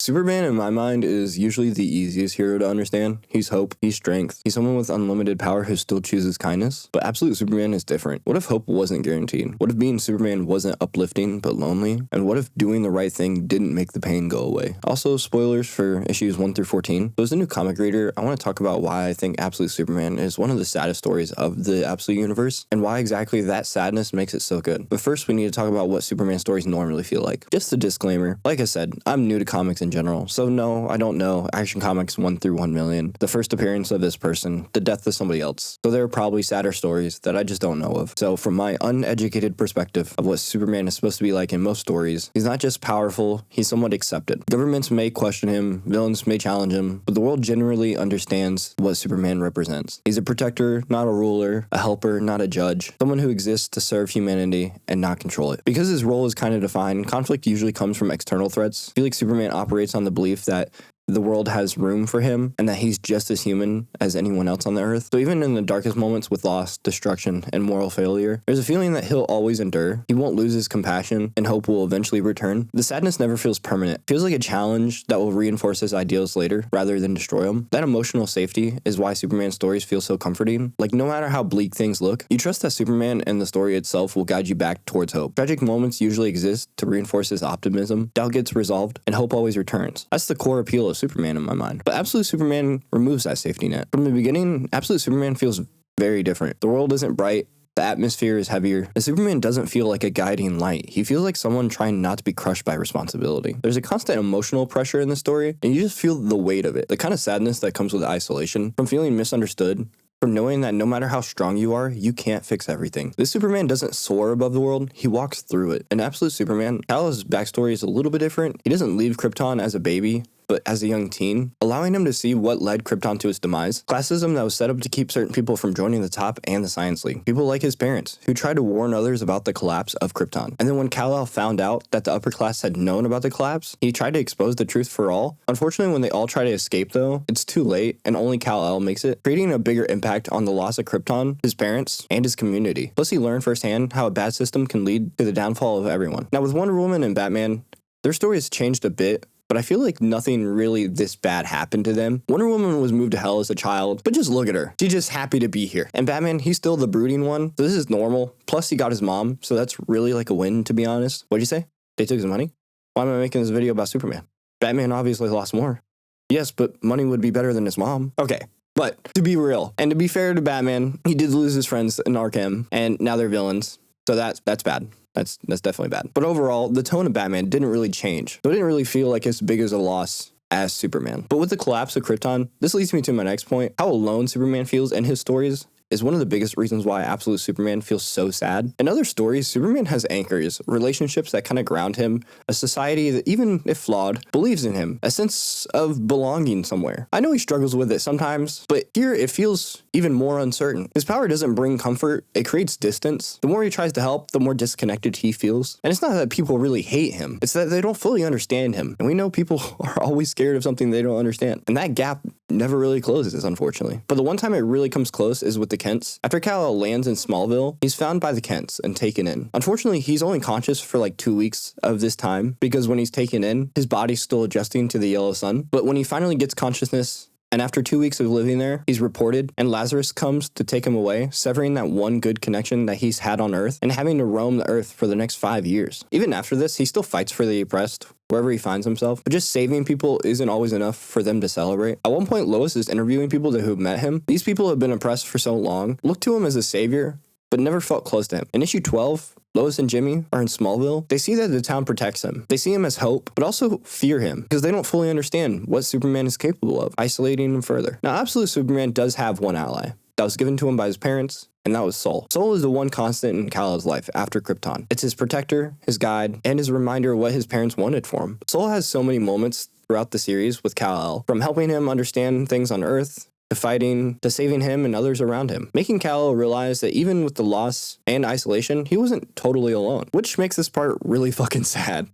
Superman, in my mind, is usually the easiest hero to understand. He's hope, he's strength, he's someone with unlimited power who still chooses kindness. But Absolute Superman is different. What if hope wasn't guaranteed? What if being Superman wasn't uplifting but lonely? And what if doing the right thing didn't make the pain go away? Also, spoilers for issues 1 through 14. So as a new comic reader, I want to talk about why I think Absolute Superman is one of the saddest stories of the Absolute Universe, and why exactly that sadness makes it so good. But first, we need to talk about what Superman stories normally feel like. Just a disclaimer, like I said, I'm new to comics in general, so no, I don't know Action Comics 1 through 1 million, the first appearance of this person, the death of somebody else. So there are probably sadder stories that I just don't know of. So from my uneducated perspective of what Superman is supposed to be like in most stories, he's not just powerful, he's somewhat accepted. Governments may question him, villains may challenge him, but the world generally understands what Superman represents. He's a protector, not a ruler, a helper, not a judge, someone who exists to serve humanity and not control it. Because his role is kind of defined, conflict usually comes from external threats. I feel like Superman operates on the belief that the world has room for him and that he's just as human as anyone else on the earth. So even in the darkest moments with loss, destruction, and moral failure, there's a feeling that he'll always endure. He won't lose his compassion, and hope will eventually return. The sadness never feels permanent. It feels like a challenge that will reinforce his ideals later rather than destroy them. That emotional safety is why Superman stories feel so comforting. Like, no matter how bleak things look, you trust that Superman and the story itself will guide you back towards hope. Tragic moments usually exist to reinforce his optimism. Doubt gets resolved, and hope always returns. That's the core appeal of Superman in my mind. But Absolute Superman removes that safety net. From the beginning, Absolute Superman feels very different. The world isn't bright. The atmosphere is heavier. And Superman doesn't feel like a guiding light. He feels like someone trying not to be crushed by responsibility. There's a constant emotional pressure in the story, and you just feel the weight of it. The kind of sadness that comes with isolation, from feeling misunderstood, from knowing that no matter how strong you are, you can't fix everything. This Superman doesn't soar above the world, he walks through it. In Absolute Superman, Kal-El's backstory is a little bit different. He doesn't leave Krypton as a baby, but as a young teen, allowing him to see what led Krypton to its demise. Classism that was set up to keep certain people from joining the top and the Science League. People like his parents, who tried to warn others about the collapse of Krypton. And then when Kal-El found out that the upper class had known about the collapse, he tried to expose the truth for all. Unfortunately, when they all try to escape though, it's too late, and only Kal-El makes it, creating a bigger impact on the loss of Krypton, his parents, and his community. Plus, he learned firsthand how a bad system can lead to the downfall of everyone. Now, with Wonder Woman and Batman, their story has changed a bit, but I feel like nothing really this bad happened to them. Wonder Woman was moved to hell as a child, but just look at her. She's just happy to be here. And Batman, he's still the brooding one, so this is normal. Plus, he got his mom, so that's really like a win, to be honest. What'd you say? They took his money? Why am I making this video about Superman? Batman obviously lost more. Yes, but money would be better than his mom. Okay. But to be real, and to be fair to Batman, he did lose his friends in Arkham, and now they're villains. So that's bad. That's definitely bad. But overall, the tone of Batman didn't really change. So it didn't really feel like as big as a loss as Superman. But with the collapse of Krypton, this leads me to my next point. How alone Superman feels in his stories is one of the biggest reasons why Absolute Superman feels so sad. In other stories, Superman has anchors, relationships that kind of ground him, a society that, even if flawed, believes in him, a sense of belonging somewhere. I know he struggles with it sometimes, but here it feels even more uncertain. His power doesn't bring comfort, it creates distance. The more he tries to help, the more disconnected he feels. And it's not that people really hate him, it's that they don't fully understand him. And we know people are always scared of something they don't understand. And that gap never really closes, unfortunately. But the one time it really comes close is with the Kents. After Kal-El lands in Smallville, he's found by the Kents and taken in. Unfortunately, he's only conscious for like 2 weeks of this time, because when he's taken in, his body's still adjusting to the yellow sun. But when he finally gets consciousness, and after 2 weeks of living there, he's reported, and Lazarus comes to take him away, severing that one good connection that he's had on Earth, and having to roam the Earth for the next 5 years. Even after this, he still fights for the oppressed, wherever he finds himself, but just saving people isn't always enough for them to celebrate. At one point, Lois is interviewing people who met him. These people have been oppressed for so long, looked to him as a savior, but never felt close to him. In issue 12, Lois and Jimmy are in Smallville. They see that the town protects him. They see him as hope, but also fear him, because they don't fully understand what Superman is capable of, isolating him further. Now, Absolute Superman does have one ally that was given to him by his parents, and that was Sol. Sol is the one constant in Kal-El's life after Krypton. It's his protector, his guide, and his reminder of what his parents wanted for him. Sol has so many moments throughout the series with Kal-El, from helping him understand things on Earth, to fighting, to saving him and others around him, making Kal-El realize that even with the loss and isolation, he wasn't totally alone, which makes this part really fucking sad.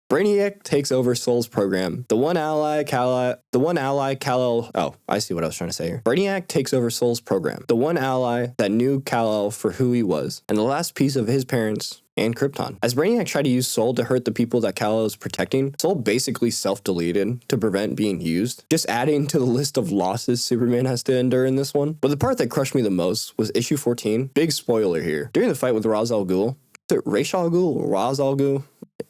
Brainiac takes over Sol's program. The one ally Kal-El, oh, I see what I was trying to say here. Brainiac takes over Sol's program. The one ally that knew Kal-El for who he was. And the last piece of his parents and Krypton. As Brainiac tried to use Soul to hurt the people that Kal-El is protecting, Soul basically self-deleted to prevent being used, just adding to the list of losses Superman has to endure in this one. But the part that crushed me the most was issue 14. Big spoiler here. During the fight with Ra's al Ghul, is it Ra's al Ghul? Ra's al Ghul?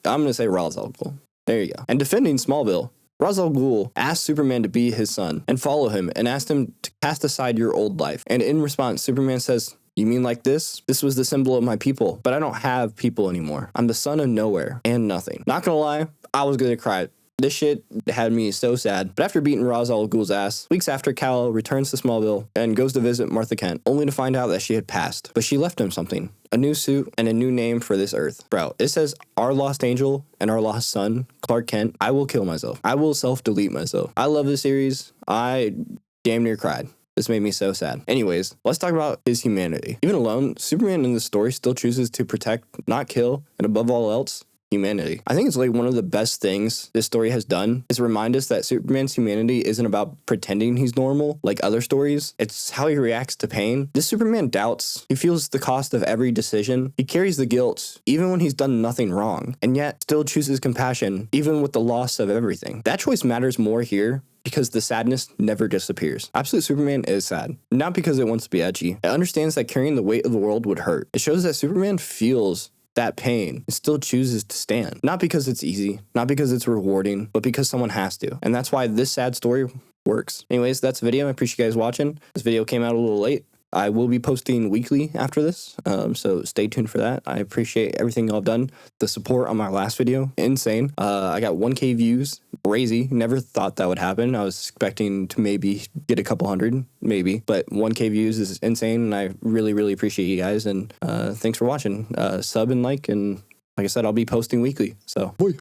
I'm going to say Ra's al Ghul. There you go. And defending Smallville, Ra's al Ghul asked Superman to be his son and follow him and asked him to cast aside your old life. And in response, Superman says, "You mean like this? This was the symbol of my people, but I don't have people anymore. I'm the son of nowhere and nothing." Not gonna lie, I was gonna cry. This shit had me so sad. But after beating Ra's al Ghul's ass, weeks after, Kal-El returns to Smallville and goes to visit Martha Kent, only to find out that she had passed. But she left him something. A new suit and a new name for this Earth. Bro, it says, "Our lost angel and our lost son, Clark Kent, I will kill myself. I will self-delete myself." I love this series. I damn near cried. This made me so sad. Anyways, let's talk about his humanity. Even alone, Superman in the story still chooses to protect, not kill, and above all else, humanity. I think it's like one of the best things this story has done is remind us that Superman's humanity isn't about pretending he's normal like other stories. It's how he reacts to pain. This Superman doubts. He feels the cost of every decision. He carries the guilt even when he's done nothing wrong, and yet still chooses compassion even with the loss of everything. That choice matters more here because the sadness never disappears. Absolute Superman is sad, not because it wants to be edgy. It understands that carrying the weight of the world would hurt. It shows that Superman feels that pain and still chooses to stand. Not because it's easy, not because it's rewarding, but because someone has to. And that's why this sad story works. Anyways, that's the video. I appreciate you guys watching. This video came out a little late. I will be posting weekly after this, so stay tuned for that. I appreciate everything y'all have done. The support on my last video, insane. I got 1K views, crazy. Never thought that would happen. I was expecting to maybe get a couple hundred, maybe, but 1K views is insane, and I really, really appreciate you guys, and thanks for watching. Sub and like I said, I'll be posting weekly, so. Boy.